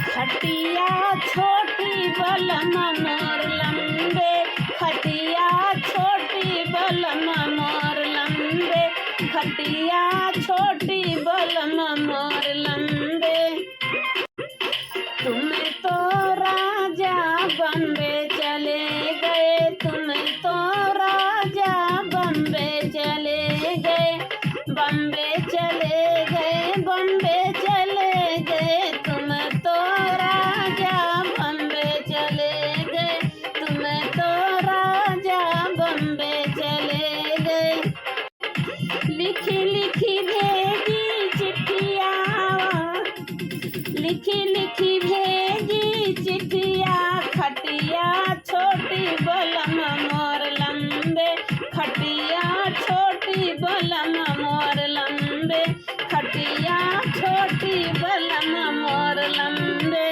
खटिया छोटी बलम मोर लंबे, खटिया छोटी बलम मोर लंबे, खटिया छोटी बलम मोर लंबे। तुम तो राजा बम्बे चले गए, तुम तो राजा बम्बे चले गए, बम्बे चले गए, बम्बे चले गए, तुम तो राजा बम्बे चले गए, तुम तो राजा बम्बे चले गए। लिखी लिखी भेजी चिट्ठिया, लिखी लिखी भेजी चिट्ठिया, खटिया छोटी बलम मोर लंबे, खटिया छोटी बलम मोर लंबे, खटिया छोटी बलम मोर लंबे।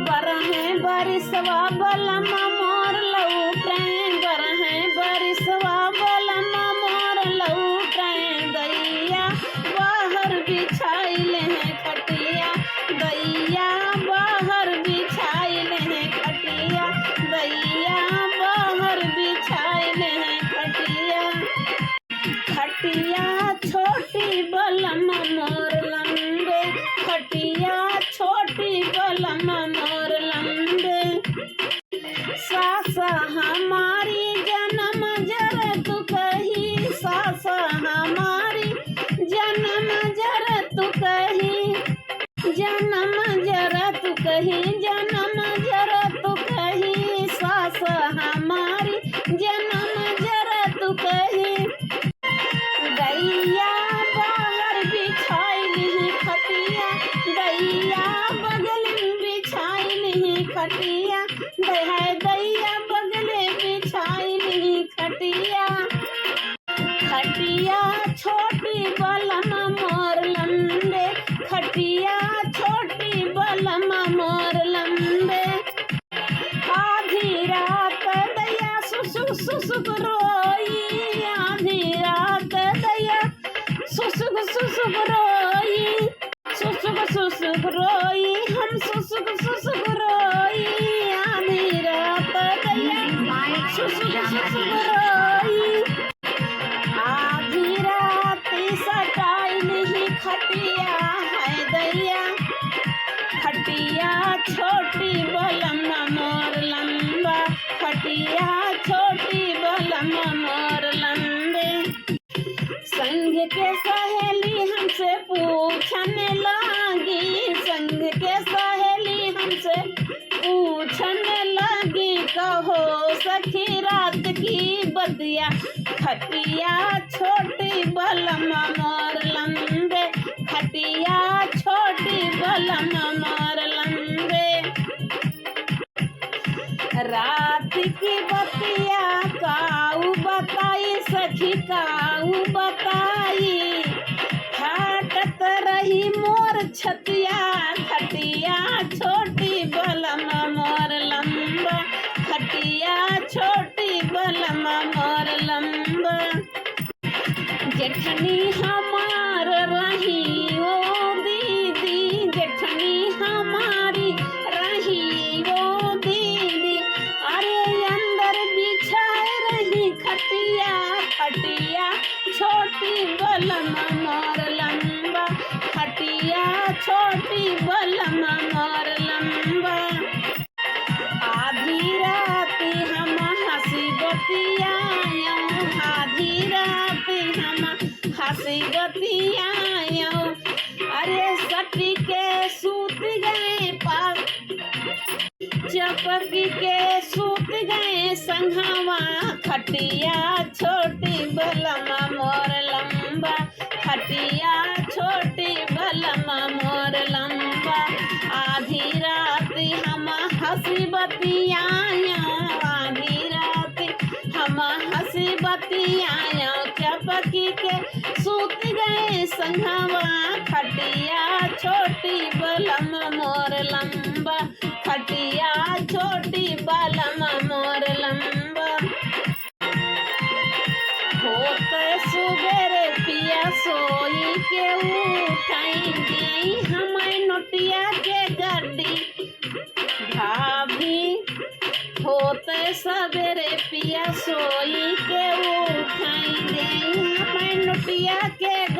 बरहे बरिसवा बलम मोर लौटे, बरहे बरिसवा बलम मोर लौटे, दैया बाहर बिछाइल है खटिया, दैया बाहर बिछाइल है खटिया, दैया बाहर बिछाइल है खटिया। खटिया छोटी बलम मोर लंबे, खटिया छोटी बलम मोर लंबे। सास हमारी जन्म जर तू कही, सास हमारी जन्म जर तू कही, जन्म जर तू कही, जन्म जर तू कही, सास हमारी जन्म जर तू कही। दैया बाहर बिछाइल खटिया, दैया बगल बिछाइल खटिया, दैया बगल बिछाइल खटिया। खटिया छोटी बलम मोर लंबे, खटिया छोटी बलम मोर लंबे। आधी रात दैया सुसुक सुसुक रोई, आधी रात दैया सुसुक सुसुक रोई, सुसुक सुसुक रोई, हम सुसुक सुसुक रोई, आधी रात दैया सुसुक सुसुक रोई। आधी रात सटाइल ही खटिया है दैया, खटिया छोटी बलम मोर लंबा, खटिया छोटी बलम मोर लंबे। संग के सहेली हमसे पूछने लगी, संग के सहेली हमसे पूछने लगी, कहो सखी रात की बतिया, खटिया छोटी बलम मोर लंबे, खटिया छोटी बलम मोर लंबे। रात की बतिया काऊ बताई सखी, काऊ बताई, फाटत रही मोर छतिया, खटिया छोटी बलम मोर लंबा, खटिया छोटी बलम मोर लंबा। जेठनी हमार रही ओ दीदी, जेठनी हमारी रही ओ दीदी, अरे अंदर बिछाए रही खटिया, खटिया छोटी बलम मोर लंबा, खटिया छोटी बलम मोर लंबा। आधी रात हम हंसी बतियायो, आधी रात हम हंसी बतियायो, अरे सटी के सूत गए पास, चपकी के सूत गए संघवा, खटिया छोटी बलम मोर लंबा, खटिया छोटी बलम मोर लंबा। आधी रात हम हंसी बतियायो, आधी रात हम हंसी बतियायो, चपकी के सूत गए संघवा, खटिया छोटी बलम मोर लंबा, खटिया छोटी बलम मोर लंबा। होते सुबेरे पिया सोई के उठाई, हमें नोटी सवेरे पिया सोई के